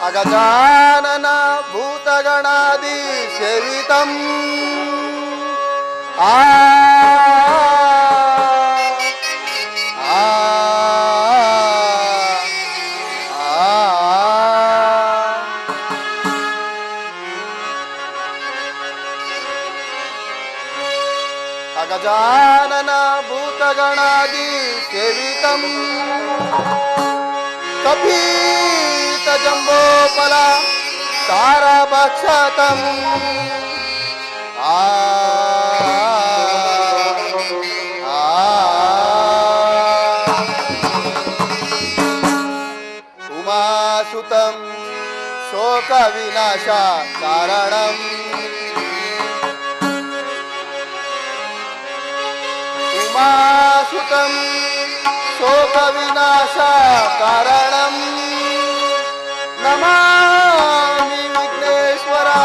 अगजानन भूतगणादि सेवितम् आ अगजानन भूतगणादि सेवितम् कपीत जम्बोफला सारभक्षतम् उमासुतं शोकविनाशा कारणम् उमासुतं शोकविनाशा कारणम् नमामि विघ्नेश्वरा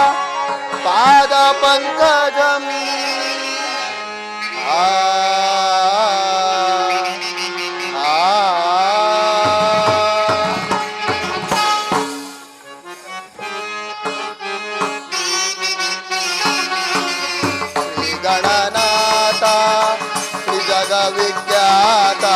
पादपङ्कजम् श्रीगणनाथा श्रीजगविख्याता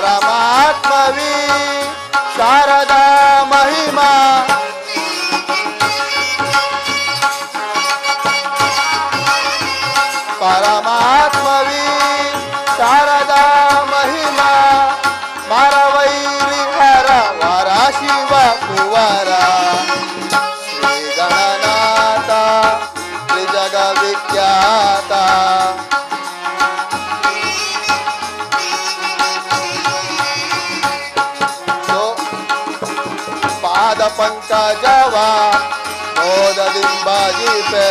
परमात्मवी शारदा महिमा परमात्मवी शारदा महिमा मारवैरी हर वरा शिव कुवरा श्रीगणनाथा त्रिजगविख्याता पंकजवा मोददिंबाजी पे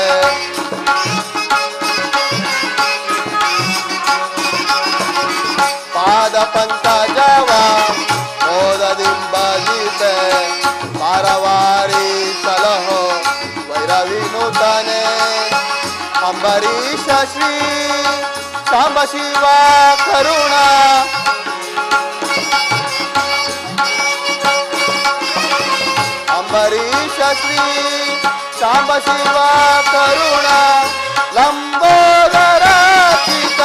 पाद पंकजवा मोददिंबाजी पे पारवारी सलहो वैरवी नूतने अंबरीश श्री सांब शिवा करुणा अंबरीश श्री सांब शिवा करुणा लंबोदर चित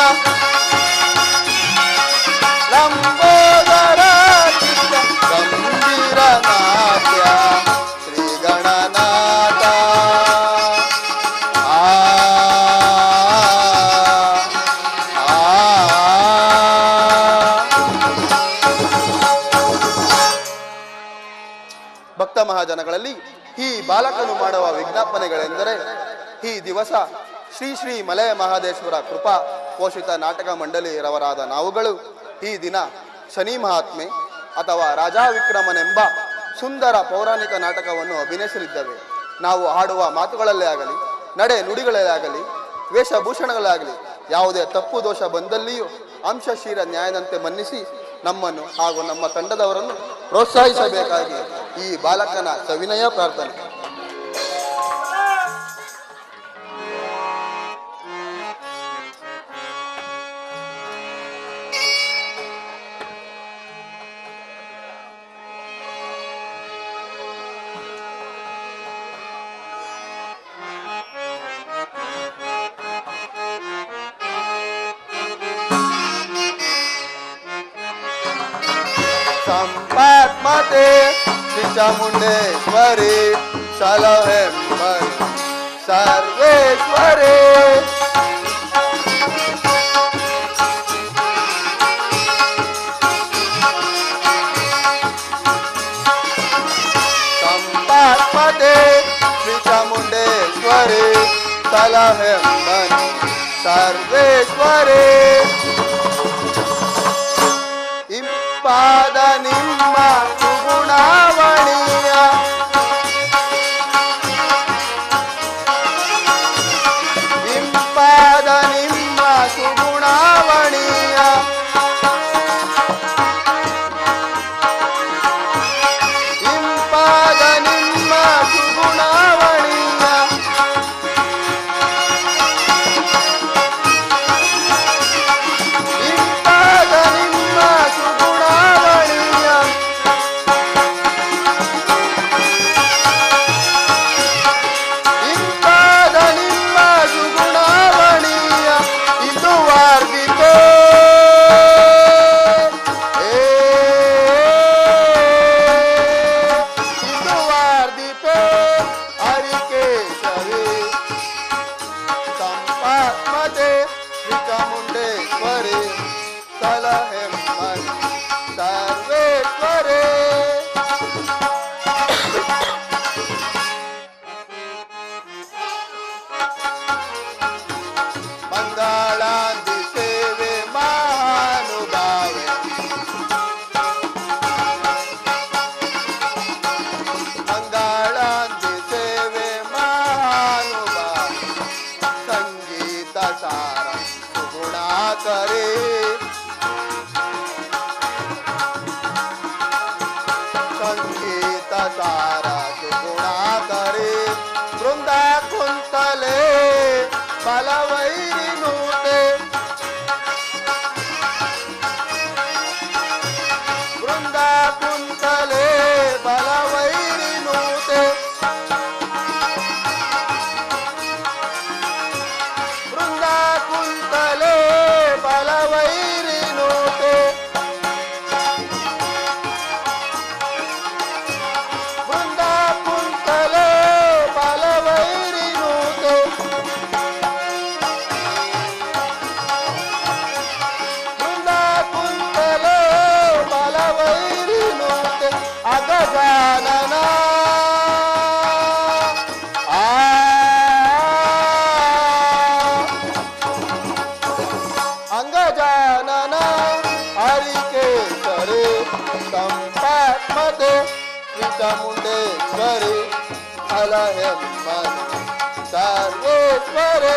गंभीर नाट्य श्री गणनाथा ಭಕ್ತ ಮಹಾಜನಗಳಲ್ಲಿ ಈ ಬಾಲಕನು ಮಾಡುವ ವಿಜ್ಞಾಪನೆಗಳೆಂದರೆ ಈ ದಿವಸ ಶ್ರೀ ಶ್ರೀ ಮಲಯ ಮಹದೇಶ್ವರ ಕೃಪಾ ಪೋಷಿತ ನಾಟಕ ಮಂಡಳಿಯವರಾದ ನಾವುಗಳು ಈ ದಿನ ಶನಿ ಮಹಾತ್ಮೆ ಅಥವಾ ರಾಜಾ ವಿಕ್ರಮನೆಂಬ ಸುಂದರ ಪೌರಾಣಿಕ ನಾಟಕವನ್ನು ಅಭಿನಯಿಸಲಿದ್ದೇವೆ. ನಾವು ಆಡುವ ಮಾತುಗಳಲ್ಲೇ ಆಗಲಿ, ನಡೆ ನುಡಿಗಳಲ್ಲೇ ಆಗಲಿ, ವೇಷಭೂಷಣಗಳೇ ಆಗಲಿ ಯಾವುದೇ ತಪ್ಪು ದೋಷ ಬಂದಲ್ಲಿಯೂ ಅಂಶಶೀರ ನ್ಯಾಯದಂತೆ ಮನ್ನಿಸಿ ನಮ್ಮನ್ನು ಹಾಗೂ ನಮ್ಮ ತಂಡದವರನ್ನು ಪ್ರೋತ್ಸಾಹಿಸಬೇಕಾಗಿ ಈ ಬಾಲಕನ ಸವಿನಯ ಪ್ರಾರ್ಥನೆ. संपात्मते श्रीचामुंडेश्वरी सलहेम्बर सर्वेश्वरे संपात्मते ಚಾಮುಂಡೇಶ್ವರಿ ಸಲಹೆಮ್ಮನು ಸರ್ವೇಶ್ವರಿ. ಇಂಪಾದ ನಿಮ್ಮ ಸುಗುಣಾವಣಿಯ ಇಂಪಾದ ನಿಮ್ಮ ಸುಗುಣಾವಣಿಯ ಇಂಪಾದ ನಿಮ್ಮ ಸುಗುಣಾವಣಿಯ ಇಂಪಾದ ನಿಮ್ಮ ಸುಗುಣಾವಣಿಯ ಇಂಪಾದ ನಿಮ್ಮ ಸುಗುಣಾವಣಿಯ ಇದು ವಾರ್ದಿತೋ ಇದು ವಾರ್ದಿತೋ ಹರಿಕೇಶವೇ ಸಂಪಾತ್ಮತೆ ಚಾಮುಂಡೇಶ್ವರಿ ಸಲಹೆಮ್ಮನು ಸರ್ವೇಶ್ವರಿ. ಮಂಗಳಾಂತಿ ಸೇವೆ ಮಹಾನುಭಾವೆ ಮಂಗಳಾಂತಿ ಸೇವೆ ಮಹಾನುಭಾವೆ ಸಂಗೀತ ಸಾರ ಸುಗುಣಾಕರೇ ಸಂಗೀತ ಸಾರ ಸುಗುಣಾಕರೇ ಬೃಂದ ಕುಂತಲೆ ಬಲವೈರಿ ನೂತೆ ಬೃಂದ ಕುಂತಲೆ ಬಲವೈರಿ ನೂತೆ ಬೃಂದ ಕುಂತಲೆ ಬಲವೈರಿ ನೂತೆ ಬೃಂದ ಕುಂತಲೆ ಬಲವೈರಿ ನೂತೆ ಬೃಂದ ಕುಂತಲೆ ಬಲವೈರಿ ನೂತೆ ಅಗಜಾನನ ಆ ಅಂಗಜಾನನ ಹರಿಕೇಶರಿ ಸಂಪಾತ್ಮತೆ ಚಾಮುಂಡೇಶ್ವರಿ ಸಲಹೆಮ್ಮನು ಸರ್ವೇಶ್ವರಿ.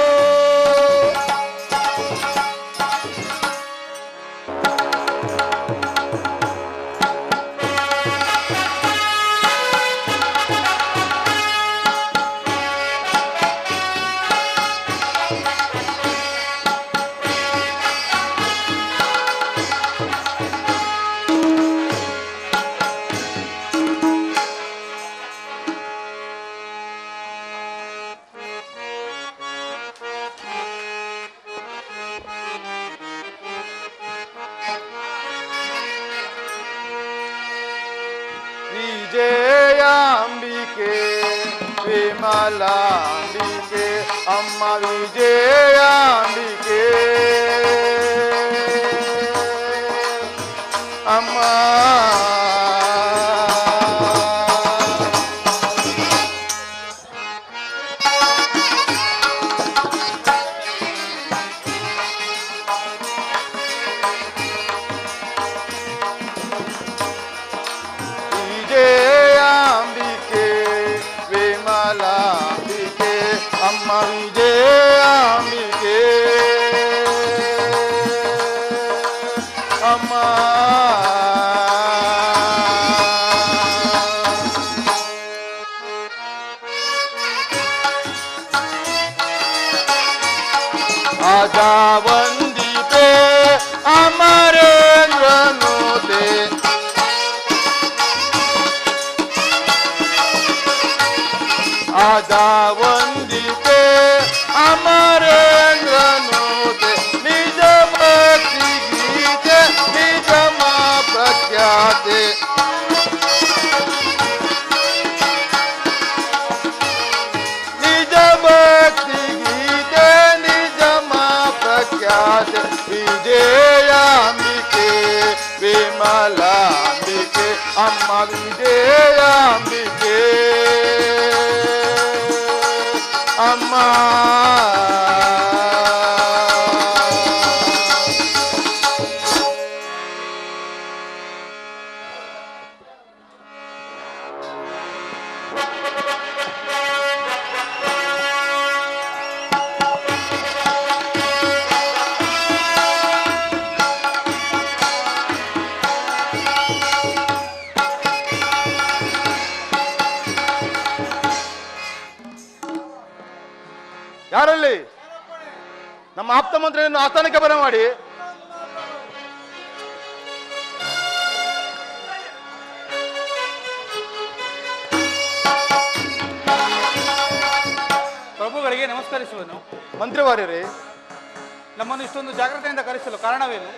ವಿಜಯಾಂಬಿಕೆ ವಿಮಲಾಂಬಿಕೆ ಅಮ್ಮ ವಿಜಯಾಂಬಿಕೆ ಅಮ್ಮ ವಿಜಯಾಂಬಿಕೆ ವಿಮಲಾಂಬಿಕೆ ಅಮ್ಮ ವಿಜಯಾಂಬಿಕೆ ಅಮ್ಮ ಆಜಾ ವಂದಿತೆ ಅಮರೇಂದ್ರನೋತೆ ಆಜಾ ವಂದಿತೆ ಅಮರೇಂದ್ರನೋತೆ ನಿಜ ಭಕ್ತಿ ಗೀತೆ ನಿಜ ಮಾ ಪ್ರಖ್ಯಾತೆ ನಿಜ ಭಕ್ತಿ ಗೀತೆ ನಿಜ ಮಾ ಪ್ರಖ್ಯಾತೆ ವಿಜಯಾಂಬಿಕೆ ವಿಮಲಾಂಬಿಕೆ ಅಮ್ಮ ವಿಜಯಾಂಬಿಕೆ ಮಂತ್ರಿಗಳೇ, ನಮ್ಮ ಆಪ್ತ ಮಂತ್ರಿಯನ್ನು ಆಸ್ಥಾನಕ್ಕೆ ಬರಮಾಡಿ. ಪ್ರಭುಗಳಿಗೆ ನಮಸ್ಕರಿಸುವನು. ಮಂತ್ರಿವಾರ್ಯರೇ, ನಮ್ಮನ್ನು ಇಷ್ಟೊಂದು ಜಾಗ್ರತೆಯಿಂದ ಕರೆಸಲು ಕಾರಣವೇನು?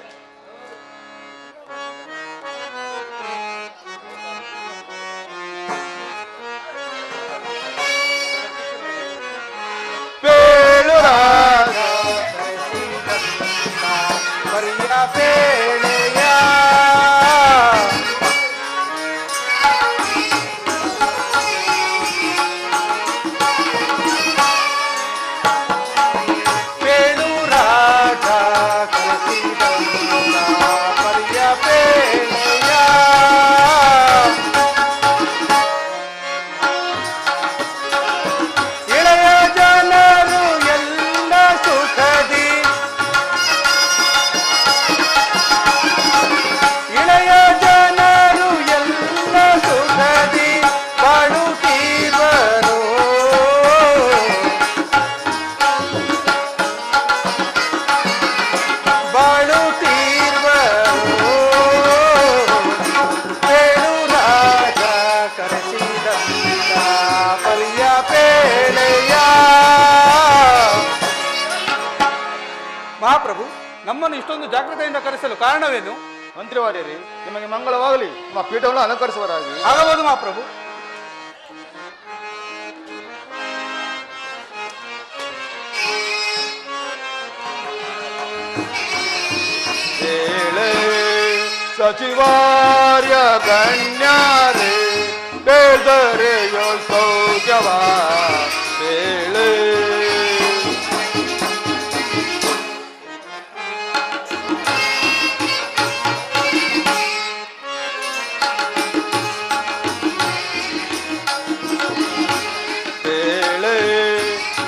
ಮಹಾಪ್ರಭು, ನಮ್ಮನ್ನು ಇಷ್ಟೊಂದು ಜಾಗ್ರತೆಯಿಂದ ಕರೆಸಲು ಕಾರಣವೇನು? ಮಂತ್ರಿವಾರ್ಯರೇ, ನಿಮಗೆ ಮಂಗಳವಾಗಲಿ. ನಿಮ್ಮ ಪೀಠವನ್ನು ಅಲಂಕರಿಸುವರಾಗಿ. ಆಗಬಹುದು ಮಹಾಪ್ರಭು. ಸಚಿವಾರ್ಯ ಗಣ್ಯಾರೇ ಬೇದರೆಯೋ ಸೌಖ್ಯವ ಬೇಳೆ.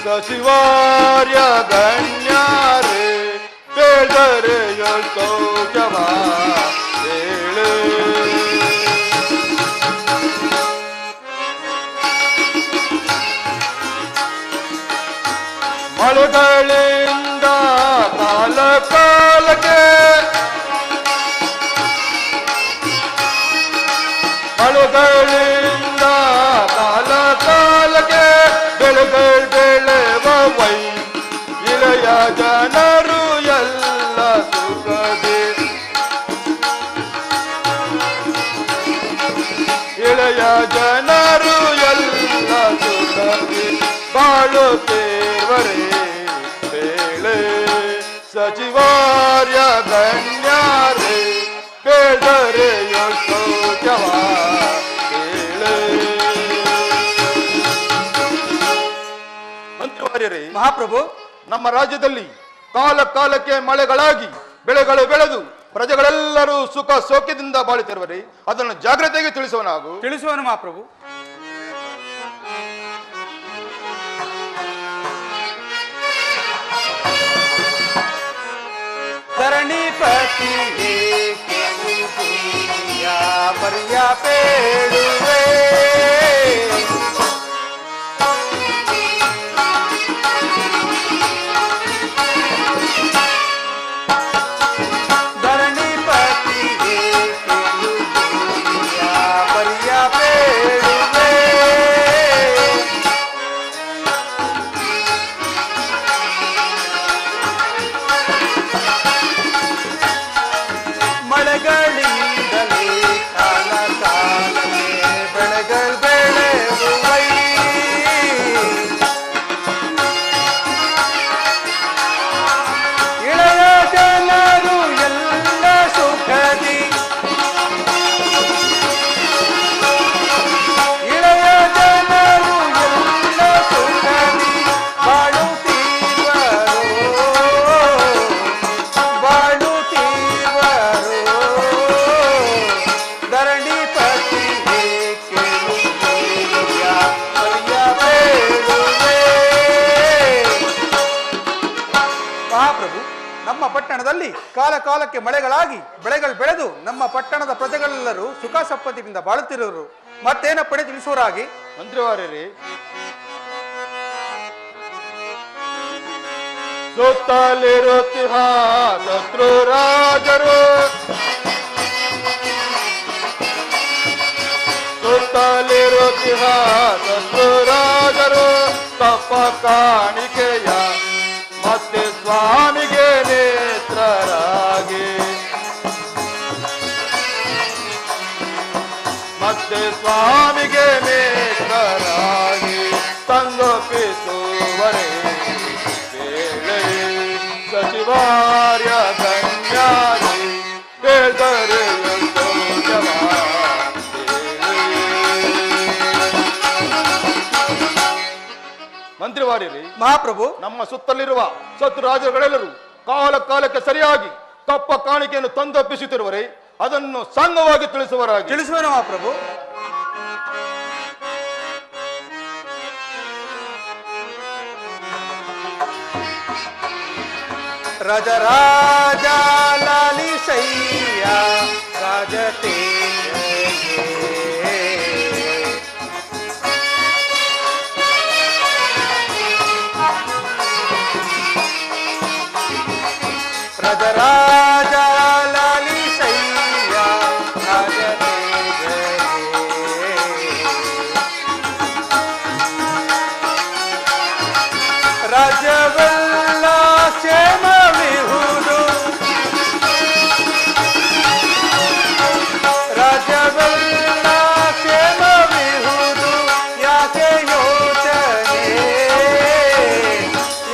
ಸಚಿವಾರ್ಯ ಗಣ್ಯಾರೇ ಬೇದರೆಯೋ ಸೌಖ್ಯವ ಬೇಳೆ. ಮಳೆಗಳಿಂದ ಕಾಲ ಕಾಲಕ್ಕೆ ಮಳೆಗಳಿಂದ ಕಾಲ ಕಾಲಕ್ಕೆ ಬೆಳೆಗಳು ಬೆಳೆವ ವೈ ಇಳೆಯ ಜನರು ಎಲ್ಲ ಸುಖದೆ. ಇಳೆಯ ಜನರು ಎಲ್ಲ ಸುಖದೆ ಬಾಳುತ್ತೇವರೇ ಬೇಳೆ. ಸಚಿವಾರ್ಯ ಗಣ್ಯಾರೇ ಬೇಡರೆಯೋ ಸೌಖ್ಯವ ಬೇಳೆ. ಮಂತ್ರಿವಾರ್ಯರೇ, ಮಹಾಪ್ರಭು, ನಮ್ಮ ರಾಜ್ಯದಲ್ಲಿ ಕಾಲ ಕಾಲಕ್ಕೆ ಮಳೆಗಳಾಗಿ ಬೆಳೆಗಳು ಬೆಳೆದು ಪ್ರಜೆಗಳೆಲ್ಲರೂ ಸುಖ ಸೌಖ್ಯದಿಂದ ಬಾಳುತ್ತಿರುವರೆ ಅದನ್ನು ಜಾಗ್ರತೆಗೆ ತಿಳಿಸುವನು ಮಹಾಪ್ರಭು. ಧರಣಿಪತಿ ಪರಿಯ ಪೇಳುವೆ ನಮ್ಮ ಪಟ್ಟಣದಲ್ಲಿ ಕಾಲ ಕಾಲಕ್ಕೆ ಮಳೆಗಳಾಗಿ ಬೆಳೆಗಳು ಬೆಳೆದು ನಮ್ಮ ಪಟ್ಟಣದ ಪ್ರಜೆಗಳೆಲ್ಲರೂ ಸುಖ ಸಂಪತ್ತಿನಿಂದ ಬಾಳುತ್ತಿರುವರು. ಮತ್ತೇನಪ್ಪಣೆ ತಿಳಿಸುವರಾಗಿ? ಮಂತ್ರಿವಾರ್ಯರೇ, ಸುತ್ತಲಿರುತ್ತಿಹ ಶತ್ರು ರಾಜರು ಸುತ್ತಲಿರುತ್ತಿಹ ಶತ್ರು ರಾಜರು ತಪ್ಪ ಕಾಣಿಕೆಯ ಮತ್ತೆ ಸ್ವಾಮಿಗೆ ನೇತ್ರರಾಗಿ ಮತ್ತೆ ಸ್ವಾಮಿಗೆ ನೇತ್ರರಾಗಿ ತಂದೊಪ್ಪಿಸುವರೆ ವೇಳೆ ಸಚಿವಾರ್ಯ ಗಣ್ಯಾರಿ ಹೇಳ್ತಾರೆ ಮಂತ್ರಿವಾರ್ಯರೇ, ಮಹಾಪ್ರಭು, ನಮ್ಮ ಸುತ್ತಲಿರುವ ಶತ್ರು ರಾಜರುಗಳೆಲ್ಲರೂ ಕಾಲ ಕಾಲಕ್ಕೆ ಸರಿಯಾಗಿ ಕಪ್ಪ ಕಾಣಿಕೆಯನ್ನು ತಂದೊಪ್ಪಿಸುತ್ತಿರುವರೆ ಅದನ್ನು ಸಂಘವಾಗಿ ತಿಳಿಸುವರಾಗಿ. ತಿಳಿಸುವೇನು ಮಹಾಪ್ರಭು. ರಾಜರಾಜ ಲಾಲಿಸಯ್ಯ ರಾಜತೆ ರಾಜರಾಜ ಲಾಲಿಸಯ್ಯ ರಾಜತೆ ರಾಜವೆಲ್ಲ ಕ್ಷೇಮವಿಹುದು ರಾಜವೆಲ್ಲ ಕ್ಷೇಮವಿಹುದು ಯಾಕೆ ಯೋಚನೆ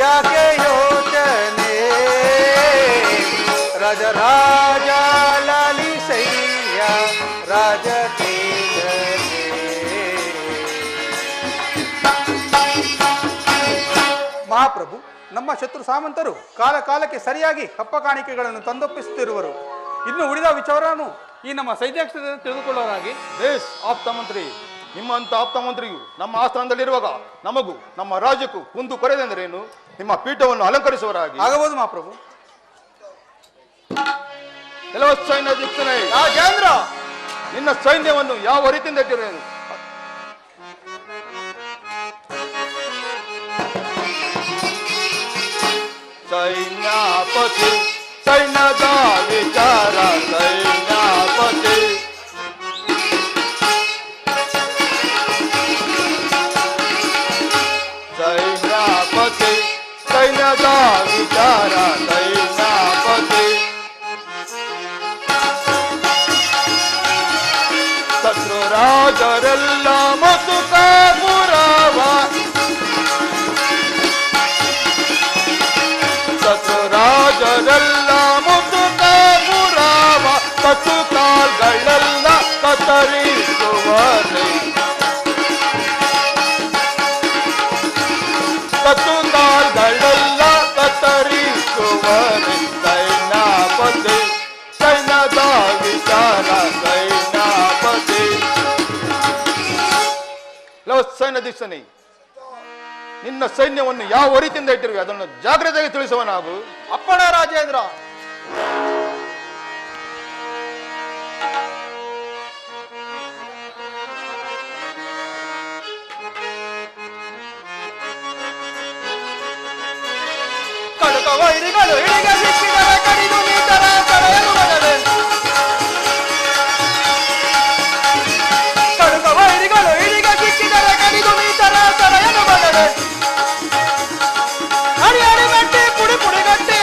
ಯಾಕೆ ಯೋಚನೆ ರಾಜರಾಜ ಲಾಲಿಸಯ್ಯ ರಾಜತೆ ಮಹಾಪ್ರಭು, ನಮ್ಮ ಶತ್ರು ಸಾಮಂತರು ಕಾಲ ಕಾಲಕ್ಕೆ ಸರಿಯಾಗಿ ಕಪ್ಪ ಕಾಣಿಕೆಗಳನ್ನು ತಂದೊಪ್ಪಿಸುತ್ತಿರುವರು. ಇನ್ನು ಉಳಿದ ವಿಚಾರವನ್ನು ಈ ನಮ್ಮ ಸೈನ್ಯಾಕ್ಷರದಿಂದ ತಿಳಿದುಕೊಳ್ಳೋರಾಗಿ. ದೇಶ್ ಆಪ್ತ ಮಂತ್ರಿ, ನಿಮ್ಮಂತ ಆಪ್ತ ಮಂತ್ರಿಯು ನಮ್ಮ ಆಸ್ಥಾನದಲ್ಲಿರುವಾಗ ನಮಗೂ ನಮ್ಮ ರಾಜ್ಯಕ್ಕೂ ಕುಂದು ಕೊರೆದೆಂದರೇನು? ನಿಮ್ಮ ಪೀಠವನ್ನು ಅಲಂಕರಿಸುವರಾಗಿ. ಆಗಬಹುದು ಮಹಾಪ್ರಭು. ಕೆಲವು ಸೈನ್ಯ ದಿಕ್ತನೇ ರಾಜೇಂದ್ರ, ನಿನ್ನ ಸೈನ್ಯವನ್ನು ಯಾವ ರೀತಿಯಿಂದ ಇಟ್ಟಿರುವೆನು? ಸೈನ್ಯಾಪತಿ ಸೈನ್ಯದ ವಿಚಾರ ಸೈನ್ಯಾಪತಿ ಸೈನ್ಯಾಪತಿ ಸೈನ್ಯದ ವಿಚಾರ ಸೈನ್ಯಾಪತಿ ಶತ್ರು ರಾಜರೆಲ್ಲ ಮತ್ತು ಕಾಪುರವ ಶತ್ರು ರಾಜರೆಲ್ಲ ಮತ್ತು ಕಾಪುರವ ಕತ್ತು ಕಾಲ್ಗಳೆಲ್ಲ ಕತ್ತರಿಸುವರೆ ಕತ್ತು ಕಾಲ್ಗಳೆಲ್ಲ ಕತ್ತರಿಸುವರೆ ಸೈನ್ಯಾಪತಿ ಸೈನ್ಯದ ವಿಚಾರ ಸೈನ್ಯಾಪತಿ. ಸೈನ್ಯಾಧೀಶನೇ, ನಿನ್ನ ಸೈನ್ಯವನ್ನು ಯಾವ ರೀತಿಯಿಂದ ಇಟ್ಟಿರುವೆ ಅದನ್ನು ಜಾಗ್ರತೆಯಾಗಿ ತಿಳಿಸುವ ನಾವು. ಅಪ್ಪಣ ರಾಜೇಂದ್ರ. ಕಡಕ ವೈರಿಗಳು ಹಿಡಿಗೆ ಸಿಕ್ಕಿದರೆ ಕಡಿದು ನೀತರ ತಡೆಯಲು ಬರದೆ ಕಡಕ ವೈರಿಗಳು ಹಿಡಿಗೆ ಸಿಕ್ಕಿದರೆ ಕಡಿದು ನೀತರ ತಡೆಯಲು ಬರದೆ ಅಡಿ ಅಡಿ ಗಟ್ಟಿ ಪುಡಿ ಪುಡಿ ಗಟ್ಟಿ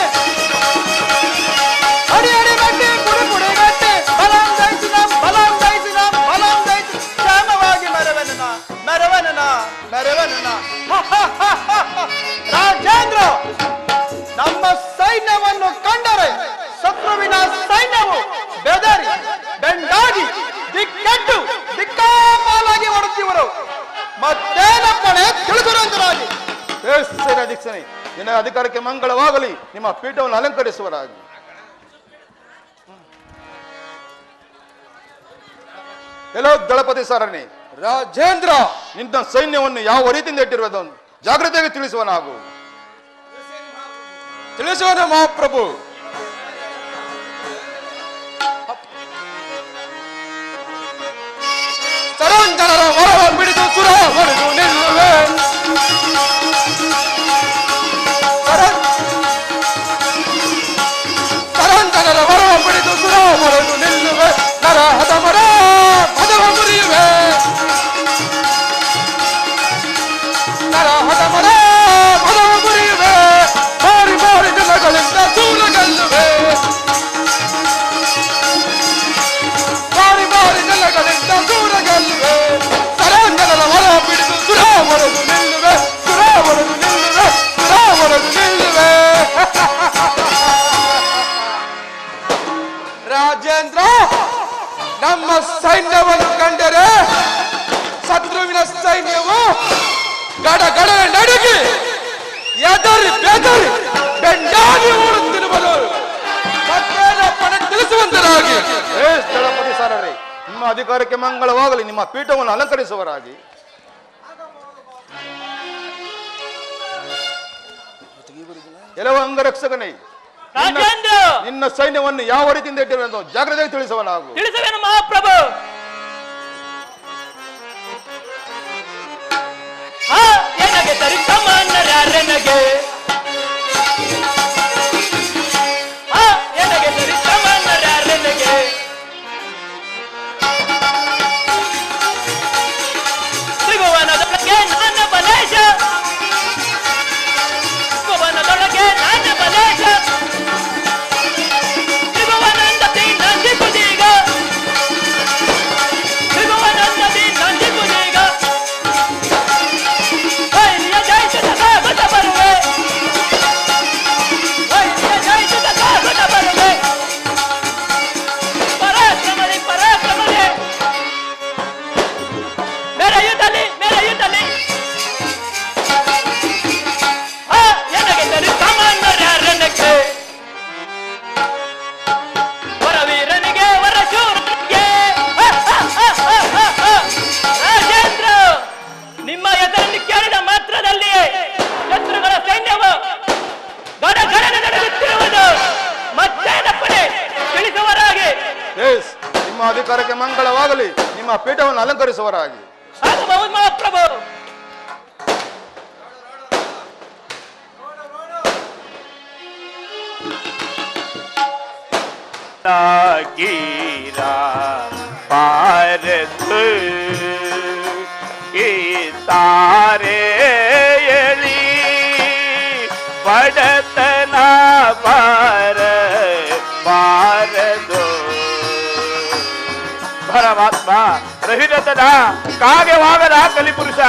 ಅಡಿ ಅಡಿ ಗಟ್ಟಿ ಪುಡಿ ಪುಡಿ ಗಟ್ಟಿ ಬಲಂ ದಯಿಸಿದ ಬಲಂ ದಯಿಸಿದ ಬಲಂ ದಯಿಸಿ ಕ್ಷೇಮವಾಗಿ ಮೆರವನನ ಮೆರವನನ ಮೆರವನನ. ರಾಜೇಂದ್ರ, ನಮ್ಮ ಸೈನ್ಯವನ್ನು ಕಂಡರೆ ಶತ್ರುವಿನ ಸೈನ್ಯವು ಬೆದರಿ ಬೆಂಡಾಗಿ ದಿಕ್ಕೆಟ್ಟು ದಿಕ್ಕಾಪಾಲಾಗಿ ಹೊಡುತ್ತಿವರು. ಮತ್ತೇನಪ್ಪಣೆ ತಿಳಿದುರಂತರಾಗಿ. ಸೇನಾಧೀಕ್ಷಣೆ, ನಿನ್ನ ಅಧಿಕಾರಕ್ಕೆ ಮಂಗಳವಾಗಲಿ. ನಿಮ್ಮ ಪೀಠವನ್ನು ಅಲಂಕರಿಸುವರಾಗಿ. ಎಲ್ಲೋ ದಳಪತಿ ಸಾರನೆ ರಾಜೇಂದ್ರ, ನಿನ್ನ ಸೈನ್ಯವನ್ನು ಯಾವ ರೀತಿಯಿಂದ ಇಟ್ಟಿರುವುದನ್ನು ಜಾಗ್ರತೆಯಾಗಿ ತಿಳಿಸುವ ನಾವು. ತಿಳಿಸುವನು ಮಹಾಪ್ರಭು. ಸರಂಜನರ ಹೊರವ ಬಿಡಿದು ಸುರ ಹೊಡೆದು ನಿಲ್ಲುವೆ ಸೈನ್ಯವು ಗಡಗಡ ನಡುಗಿ ಎದರಿ ಬೆದರಿ ಬೆಂಡಾಗಿ ಓಡುತ್ತಿರುವರು. ಪಡೆ ತಿಳಿಸುವಂತರಾಗಿ ದಳಪತಿ ಸಾರರೇ, ನಿಮ್ಮ ಅಧಿಕಾರಕ್ಕೆ ಮಂಗಳವಾಗಲಿ. ನಿಮ್ಮ ಪೀಠವನ್ನು ಅಲಂಕರಿಸುವರಾಗಿ. ಎಲ್ಲವ ಅಂಗರಕ್ಷಕನೇ, ನಿನ್ನ ಸೈನ್ಯವನ್ನು ಯಾವ ರೀತಿಯಿಂದ ಇಟ್ಟಿರುವುದು ಜಾಗ್ರತೆ ತಿಳಿಸುವನಾಗು. ತಿಳಿಸುವೇನು ಮಹಾಪ್ರಭು. ಎನಗೆ ಸರಿ ಸಮಾನರ್ಯಾರೆನಗೆ, ಎನಗೆ ಸರಿ ಸಮಾನರ್ಯಾರೆನಗೆ, ತ್ರಿಭುವನದೊಳಗೆ ನನ್ನ ಬಲೇಶ, ತ್ರಿಭುವನದೊಳಗೆ ನನ್ನ ಬಲೇಶ, ತ್ರಿಭುವನಂದದಿ ನಂದಿಪುದೀಗ, ತ್ರಿಭುವನಂದದಿ ನಂದಿಪುದೀಗ, ವೈರ್ಯ ಜಯಿಸಿದ ಸಾಗತ ಬರುವೆ, ವೈರ್ಯ ಜಯಿಸಿದ ಸಾಗತ ಬರುವೆ, ಪರಾಕ್ರಮದಿ ಪರಾಕ್ರಮದಿ ಮೆರೆಯುತ್ತಲಿ ಮೆರೆಯುತ್ತಲಿ, ಎನಗೆ ಸರಿ ಸಮಾನರ್ಯಾರೆನಗೆ, ವರವೀರನಿಗೆ ವರಶೂರನಿಗೆ, ರಾಜೇಂದ್ರ ನಿಮ್ಮ ಹೆಸರನ್ನು ಕೇಳಿದ ಮಾತ್ರದಲ್ಲಿಯೇ ಶತ್ರುಗಳ ಸೈನ್ಯವು ಗಡಗಡನೆ ನಡೆಯುತ್ತಿರುವುದು ಮತ್ತೇನಪ್ಪಣೆ ತಿಳಿಸುವರಾಗಿ. ನಿಮ್ಮ ಅಧಿಕಾರಕ್ಕೆ ಮಂಗಳವಾಗಲಿ. ನಿಮ್ಮ ಪೀಠವನ್ನು ಅಲಂಕರಿಸುವರಾಗಿ. ಆಗಬಹುದು ಮಹಾಪ್ರಭು. ಗಿರಾ ಪಾರದು ಈ ತಾರೆ ಎಳಿ ಬಡತನ ಪಾರ ಬಾರದು. ಪರಮಾತ್ಮ ರಹಿತದ ಕಾವ್ಯವಾಗದ ಕಲಿಪುರುಷ,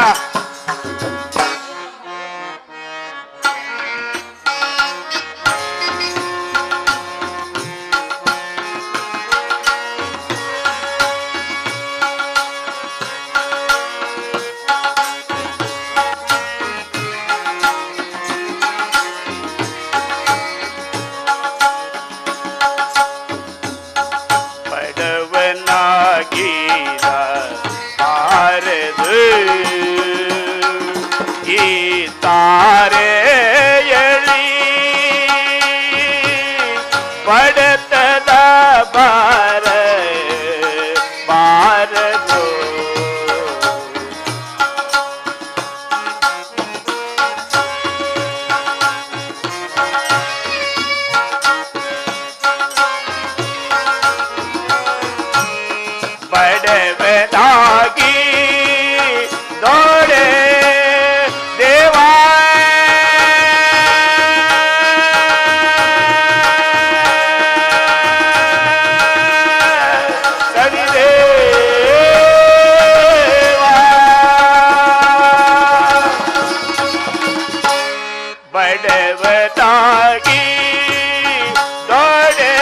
ಬಡವನಾಗಿರ ಬಾರದು ಈ ತಾರೆ ಎಳಿ ಬಡತದ ಬಾರ ಬಾರದು. ಬಡವನಾಗಿ ದೊಡೆ ದೇವಾ ಸರಿದೇವಾ, ಬಡವನಾಗಿ ದೊಡೆ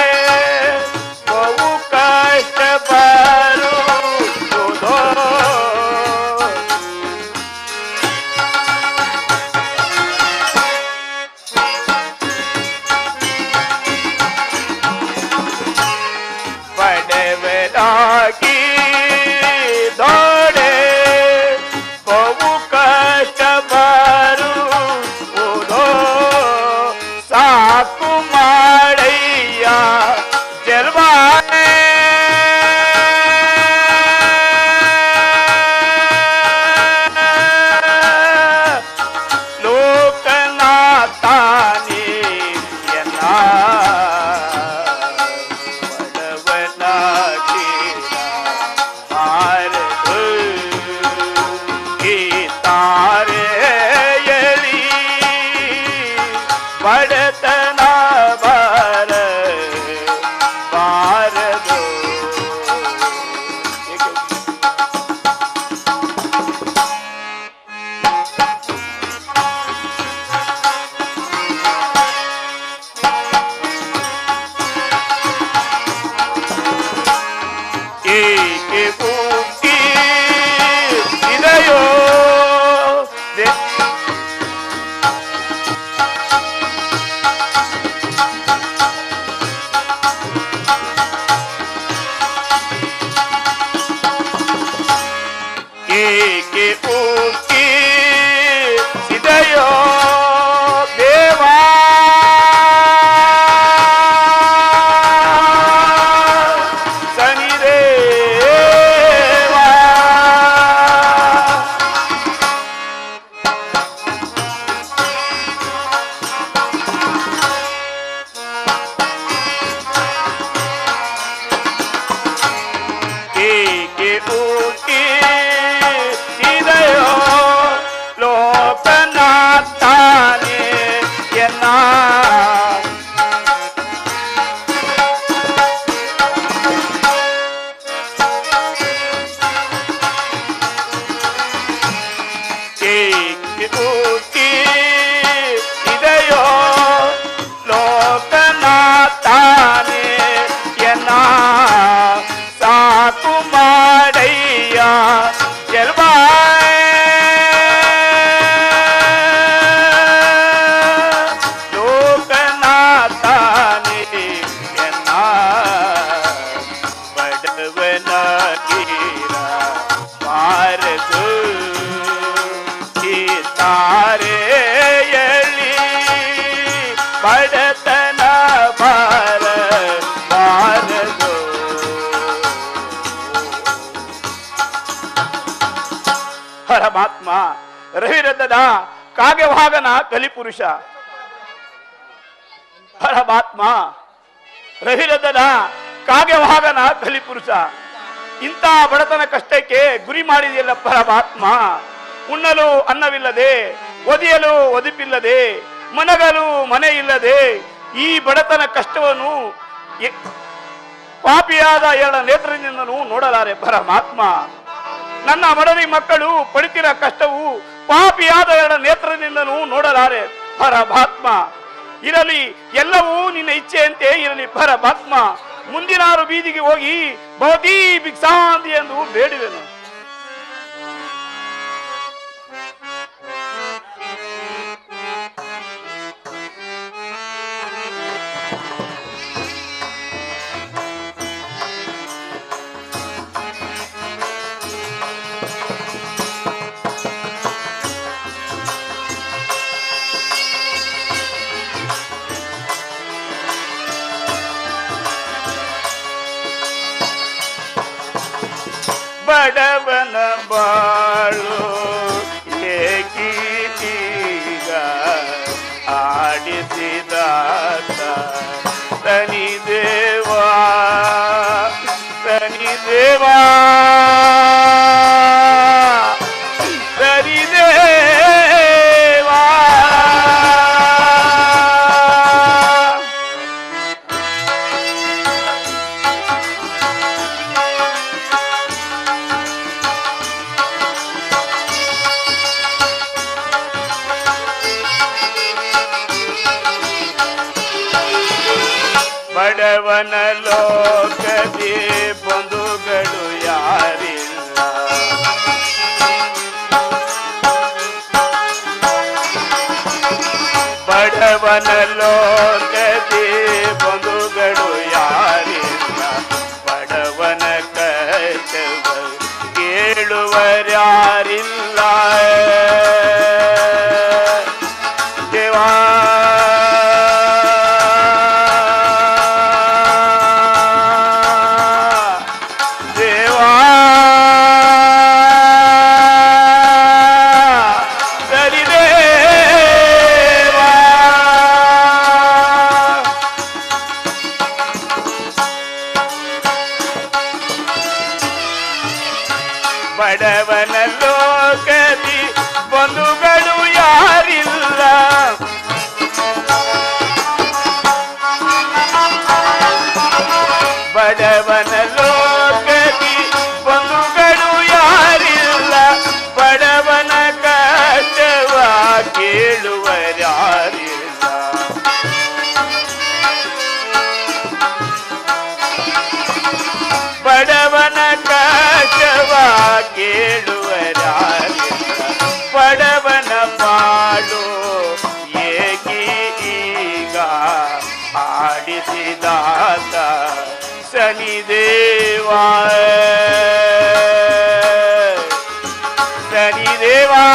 ಬಹು ಕಷ್ಟ ಬರುವುದೋ. ಬಡವನಾಗಿ ದೊಡೆ ಬಹು ಕಷ್ಟ ಬರುವುದೋ. ಏಕೆ ಹುಟ್ಟಿ ಸಿದೆಯೋ ದೇವಾ ಸನಿದೇವಾ ಏಕೆ ಹುಟ್ಟಿ ಸಿದೆಯೋ ಲೋಕನಾಥನೇ ಎನ್ನ ಏಕೆ ಹುಟ್ಟಿ ಸಿದೆಯೋ ಲೋಕನಾಥನೇ ಎನ್ನ ಸಾಕು ಮಾಡಯ್ಯ ಜಲ್ವಾಯ್ ಲೋಕನಾಥನೇ ಎನ್ನ ಬಡವನ ತೀರ ಮಾರದು ಈ ತಾರೆಯಲಿ ಬಡತನ ಬಾರ ಬಾರದು ಪರಮಾತ್ಮ ರವಿರಥದ ಕಾವ್ಯವಾಗನ ಕಲಿಪುರುಷ ಪರಮಾತ್ಮ ರವಿರಥದ ಕಾವ್ಯವಾಗನ ಕಲಿಪುರುಷ ಇಂಥ ಬಡತನ ಕಷ್ಟಕ್ಕೆ ಗುರಿ ಮಾಡಿದೆಯಲ್ಲ ಪರಮಾತ್ಮ. ಉಣ್ಣಲು ಅನ್ನವಿಲ್ಲದೆ, ಒದಿಯಲು ಒದಿಪಿಲ್ಲದೆ, ಮನಗಲು ಮನೆ ಇಲ್ಲದೆ ಈ ಬಡತನ ಕಷ್ಟವನ್ನು ಪಾಪಿಯಾದ ಎರಡು ನೇತ್ರದಿಂದನೂ ನೋಡಲಾರೆ ಪರಮಾತ್ಮ. ನನ್ನ ಮಡದಿ ಮಕ್ಕಳು ಪಡಿತಿರ ಕಷ್ಟವು ಪಾಪಿಯಾದ ಎರಡು ನೇತ್ರದಿಂದನೂ ನೋಡಲಾರೆ ಪರಮಾತ್ಮ. ಇರಲಿ, ಎಲ್ಲವೂ ನಿನ್ನ ಇಚ್ಛೆಯಂತೆ ಇರಲಿ ಪರಮಾತ್ಮ. ಮುಂದಿನಾರು ಬೀದಿಗೆ ಹೋಗಿ ಬಹುತೀ ಭಿಕ್ಷಾಂತಿ ಎಂದು ಬೇಡುವೆನು. ಬಡವನ ಬಾಳು ಏಕೀಗ ಆಡಿಸಿದಾತ ಶನಿದೇವಾ ಶನಿದೇವಾ ಶನಿದೇವಾ ಬಡವನ ಲೋಕದಿ ಬಂಧುಗಳು ಯಾರಿಲ್ಲ, ಬಡವನ ಲೋಕದಿ ಬಂಧುಗಳು ಯಾರಿಲ್ಲ, ಬಡವನ ಕಷ್ಟವ ಕೇಳುವರ್ಯಾರಿಲ್ಲ ದೇವಾ. ಬಡವನ ಲೋಕದಿ ಬಂಧುಗಳು ಯಾರಿಲ್ಲ, ಬಡವನ ಲೋಕದಿ ಬಂಧುಗಳು ಯಾರಿಲ್ಲ, ಬಡವನ ಕಷ್ಟವ ಕೇಳುವರ್ಯಾರಿಲ್ಲ, ಬಡವನ ಕಷ್ಟವ ಕೇಳುವರ್ಯಾರಿಲ್ಲ, ಬಡವನ ಬಾಳು ಏಕೀಗ ಆಡಿಸಿದಾತ ಶನಿದೇವಾ ಧನಿ ದೇವಾ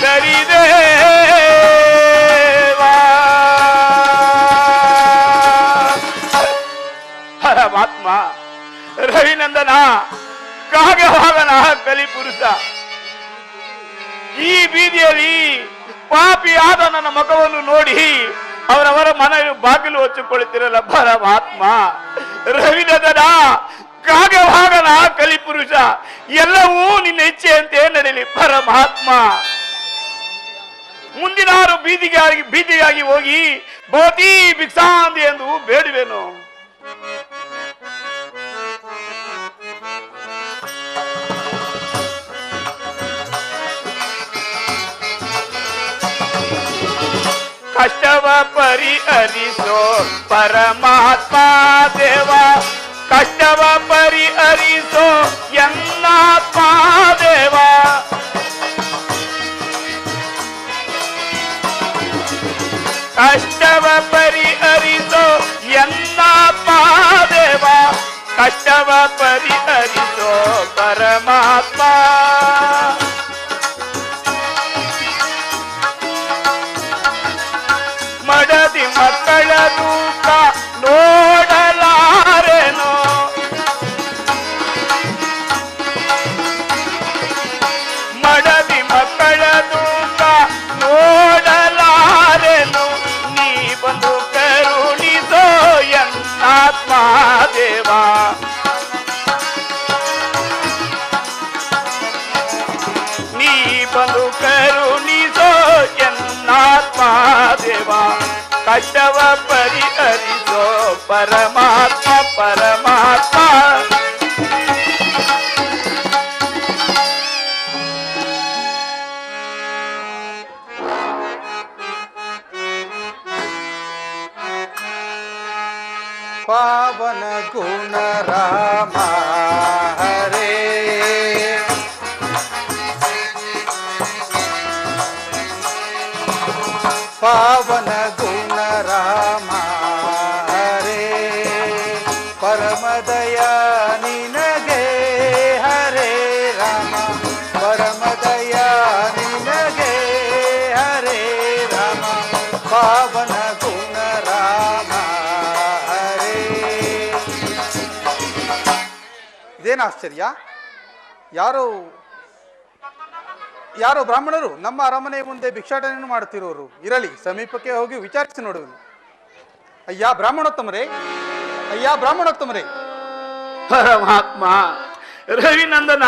ಧನಿ ದೇವಾ ಪರಮಾತ್ಮ ರವಿನಂದನ ಕಾಗವಾಗನ ಕಲಿಪುರುಷ ಈ ಬೀದಿಯಲ್ಲಿ ಪಾಪಿಯಾದ ನನ್ನ ಮಗವನ್ನು ನೋಡಿ ಅವರವರ ಮನೆಯ ಬಾಗಿಲು ಹೊಚ್ಚಿಕೊಳ್ಳುತ್ತಿರಲ್ಲ ಪರಮಾತ್ಮ ರವಿನಂದನ ಕಾಗವಾಗನ ಕಲಿಪುರುಷ ಎಲ್ಲವೂ ನಿನ್ನ ಇಚ್ಛೆಯಂತೆ ನಡೆಯಲಿ ಪರಮಾತ್ಮ ಮುಂದಿನಾರು ಬೀದಿಗಾಗಿ ಹೋಗಿ ಬಹುತೀ ಭಿಕ್ಷಾಂತಿ ಎಂದು ಬೇಡುವೆನು. ಕಷ್ಟವ ಪರಿಹರಿಸೋ ಪರಮಾತ್ಮ ದೇವ ಕಷ್ಟವ ಪರಿಹರಿಸೋ ಎನ್ನಾತ್ಮ ದೇವ ಕಷ್ಟವ ಪರಿಹರಿಸೋ ಎನ್ನಾತ್ಮ ದೇವ ಕಷ್ಟವ ಪರಿಹರಿಸೋ ಪರಮಾತ್ಮ ಮಡದಿ ಮಕ್ಕಳ ದುಃಖ ನೋಡಲಾರೆನೋ ಮಡದಿ ಮಕ್ಕಳ ದುಃಖ ನೋಡಲಾರೆನು ನೀ ಬಂದು ಕರುಣಿಸೋ ಎನ್ನಾತ್ಮ ದೇವ ನೀ ಬಂದು ಕರುಣಿಸೋ ಎನ್ನಾತ್ಮ ದೇವ ಕಷ್ಟವ ಪರಿಹರಿಸೋ ಪರಮಾತ್ಮ ಪರಮಾತ್ಮ ಪಾವನ ಗುಣ ರಾಮ ಹರೇ ಪಾವನ ಗುಣ ರಾಮ ಹರೇ ಪರಮದಯ ನಿನಗೆ ಹರೇ ರಾಮ ಪರಮದಯ ನಿನಗೆ ಹರೇ ರಾಮ ಪಾವನ ಗುಣ ರಾಮ ಹರೇ. ಇದೇನು ಆಶ್ಚರ್ಯ, ಯಾರೋ ಬ್ರಾಹ್ಮಣರು ನಮ್ಮ ಅರಮನೆಯ ಮುಂದೆ ಭಿಕ್ಷಾಟನೆಯನ್ನು ಮಾಡುತ್ತಿರುವರು. ಇರಲಿ, ಸಮೀಪಕ್ಕೆ ಹೋಗಿ ವಿಚಾರಿಸಿ ನೋಡುವನು. ಅಯ್ಯ ಬ್ರಾಹ್ಮಣೋತ್ತಮರೇ, ಅಯ್ಯ ಬ್ರಾಹ್ಮಣೋತ್ತಮರೇ. ಪರಮಾತ್ಮ ರವಿನಂದನ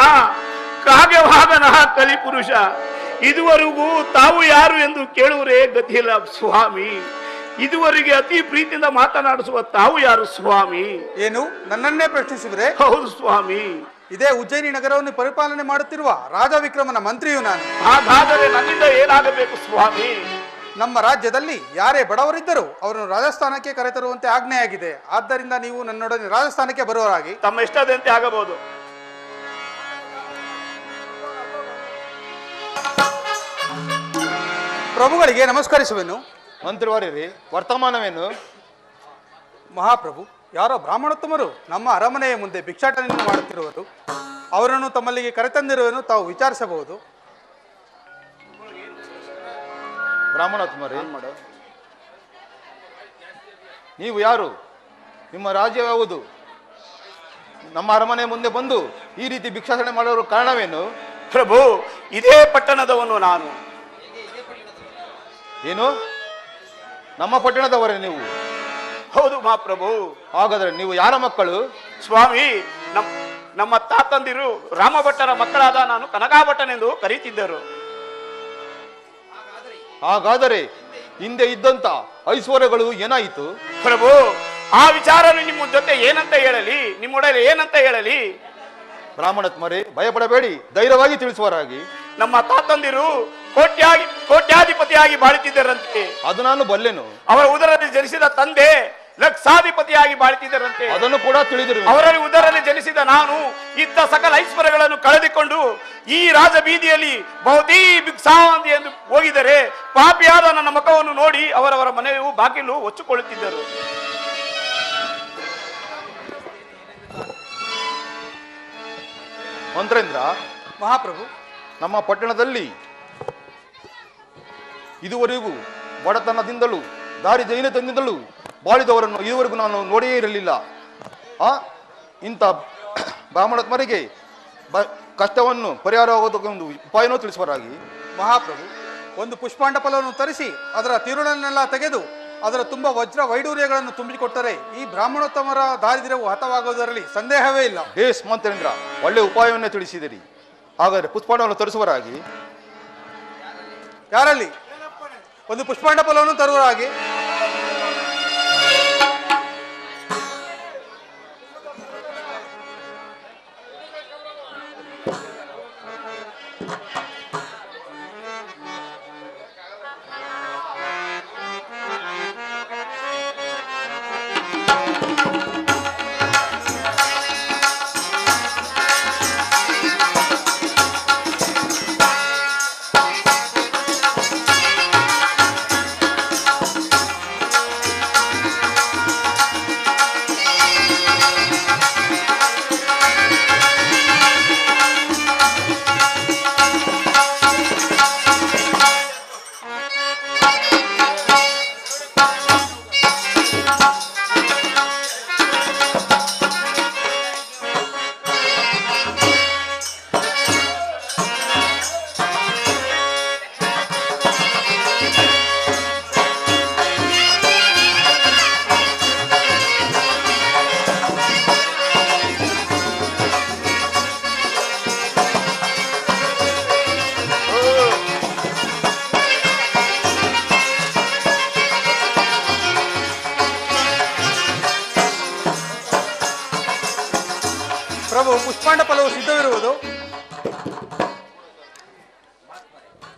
ಕಾವ್ಯವಾದನ ಕಲಿಪುರುಷ ಇದುವರೆಗೂ ತಾವು ಯಾರು ಎಂದು ಕೇಳುವರೇ ಗತಿಯಿಲ್ಲ ಸ್ವಾಮಿ. ಇದುವರೆಗೆ ಅತಿ ಪ್ರೀತಿಯಿಂದ ಮಾತನಾಡಿಸುವ ತಾವು ಯಾರು ಸ್ವಾಮಿ? ಏನು ನನ್ನನ್ನೇ ಪ್ರಶ್ನಿಸಿದ್ರೆ? ಹೌದು ಸ್ವಾಮಿ. ಇದೇ ಉಜ್ಜಯಿನಿ ನಗರವನ್ನು ಪರಿಪಾಲನೆ ಮಾಡುತ್ತಿರುವ ರಾಜ ವಿಕ್ರಮನ ಮಂತ್ರಿಯು ನಾನು. ಹಾಗಾದರೆ ನನ್ನಿಂದ ಏನಾಗಬೇಕು ಸ್ವಾಮಿ? ನಮ್ಮ ರಾಜ್ಯದಲ್ಲಿ ಯಾರೇ ಬಡವರಿದ್ದರೂ ಅವರನ್ನು ರಾಜಸ್ಥಾನಕ್ಕೆ ಕರೆತರುವಂತೆ ಆಜ್ಞೆಯಾಗಿದೆ. ಆದ್ದರಿಂದ ನೀವು ನನ್ನೊಡನೆ ರಾಜಸ್ಥಾನಕ್ಕೆ ಬರುವರಾಗಿ. ತಮ್ಮ ಇಷ್ಟದಂತೆ ಆಗಬಹುದು. ಪ್ರಭುಗಳಿಗೆ ನಮಸ್ಕರಿಸುವೆನು. ಮಂತ್ರಿವರ್ಯರೇ, ವರ್ತಮಾನವೇನು? ಮಹಾಪ್ರಭು, ಯಾರೋ ಬ್ರಾಹ್ಮಣೋತ್ತಮರು ನಮ್ಮ ಅರಮನೆಯ ಮುಂದೆ ಭಿಕ್ಷಾಟನೆಯನ್ನು ಮಾಡುತ್ತಿರುವರು. ಅವರನ್ನು ತಮ್ಮಲ್ಲಿಗೆ ಕರೆತಂದಿರುವೆನು, ತಾವು ವಿಚಾರಿಸಬಹುದು. ಬ್ರಾಹ್ಮಣೋತ್ತಮರೇ, ನೀವು ಯಾರು? ನಿಮ್ಮ ರಾಜ್ಯ ಯಾವುದು? ನಮ್ಮ ಅರಮನೆ ಮುಂದೆ ಬಂದು ಈ ರೀತಿ ಭಿಕ್ಷಾಟನೆ ಮಾಡೋರು ಕಾರಣವೇನು? ಪ್ರಭು, ಇದೇ ಪಟ್ಟಣದವನು ನಾನು. ಏನು, ನಮ್ಮ ಪಟ್ಟಣದವರೇ ನೀವು? ಹೌದು ಮಹಾಪ್ರಭು. ಹಾಗಾದ್ರೆ ನೀವು ಯಾರ ಮಕ್ಕಳು? ಸ್ವಾಮಿ, ನಮ್ಮ ತಾತಂದಿರು ರಾಮಭಟ್ಟರ ಮಕ್ಕಳಾದ ನಾನು ಕನಕಾಭಟ್ಟನೆಂದು ಕರೀತಿದ್ದರು. ಹಾಗಾದರೆ ಹಿಂದೆ ಇದ್ದಂತ ಐಶ್ವರ್ಯಗಳು ಏನಾಯಿತು? ಪ್ರಭು, ಆ ವಿಚಾರ ನಿಮ್ಮ ಜೊತೆ ಏನಂತ ಹೇಳಲಿ, ನಿಮ್ಮೊಡನೆ ಏನಂತ ಹೇಳಲಿ? ಬ್ರಾಹ್ಮಣೋತ್ತಮರೇ, ಭಯಪಡಬೇಡಿ, ಧೈರ್ಯವಾಗಿ ತಿಳಿಸುವರಾಗಿ. ನಮ್ಮ ತಾತಂದಿರು ಕೋಟ್ಯಾಧಿಪತಿಯಾಗಿ ಬಾಳುತ್ತಿದ್ದರಂತೆ. ಅದು ನಾನು ಬಲ್ಲೆನು. ಅವರ ಉದರದಲ್ಲಿ ಜನಿಸಿದ ತಂದೆ ಲಕ್ಷಾಧಿಪತಿಯಾಗಿ ಬಾಳುತ್ತಿದ್ದರಂತೆ. ಅದನ್ನು ಕೂಡ ತಿಳಿದಿರು. ಅವರಲ್ಲಿ ಉದರದಲ್ಲಿ ಜನಿಸಿದ ನಾನು ಇದ್ದ ಸಕಲ ಐಶ್ವರ್ಯಗಳನ್ನು ಕಳೆದುಕೊಂಡು ಈ ರಾಜ ಬೀದಿಯಲ್ಲಿ ಬಹುತೀ ಭಿಕ್ಷಾಂತಿ ಎಂದು ಹೋಗಿದರೆ ಪಾಪಿಯಾದ ನನ್ನ ಮುಖವನ್ನು ನೋಡಿ ಅವರವರ ಮನೆಯು ಬಾಗಿಲು ಹೊಚ್ಚಿಕೊಳ್ಳುತ್ತಿದ್ದರು. ಮಂತ್ರೇಂದ್ರ, ಮಹಾಪ್ರಭು. ನಮ್ಮ ಪಟ್ಟಣದಲ್ಲಿ ಇದುವರೆಗೂ ಬಡತನದಿಂದಲೂ ದಾರಿದ್ರ್ಯದಿಂದಲೂ ಬಾಳಿದವರನ್ನು ಇದುವರೆಗೂ ನಾನು ನೋಡಿಯೇ ಇರಲಿಲ್ಲ. ಇಂಥ ಬ್ರಾಹ್ಮಣತ್ಮರಿಗೆ ಕಷ್ಟವನ್ನು ಪರಿಹಾರವಾಗೋದಕ್ಕೆ ಒಂದು ಉಪಾಯನೂ ತಿಳಿಸುವರಾಗಿ. ಮಹಾಪ್ರಭು, ಒಂದು ಪುಷ್ಪಾಂಡ ಫಲವನ್ನು ತರಿಸಿ ಅದರ ತಿರುಳನ್ನೆಲ್ಲ ತೆಗೆದು ಅದರ ತುಂಬ ವಜ್ರ ವೈಡೂರ್ಯಗಳನ್ನು ತುಂಬಿಕೊಟ್ಟರೆ ಈ ಬ್ರಾಹ್ಮಣೋತ್ತಮರ ದಾರಿದ್ರ್ಯವು ಹತವಾಗುವುದರಲ್ಲಿ ಸಂದೇಹವೇ ಇಲ್ಲ. ಬೇಸ್ ಮಂತ್ರೇಂದ್ರ, ಒಳ್ಳೆ ಉಪಾಯವನ್ನೇ ತಿಳಿಸಿದಿರಿ. ಹಾಗಾದರೆ ಪುಷ್ಪಾಂಡವನ್ನು ತರಿಸುವರಾಗಿ. ಯಾರಲ್ಲಿ? ಒಂದು ಪುಷ್ಪಾಂಡ ಫಲವನ್ನು ತರುವರಾಗಿ. ಪ್ರಭು, ಪುಷ್ಪಾಂಡ ಫಲವು ಸಿದ್ಧವಿರುವುದು.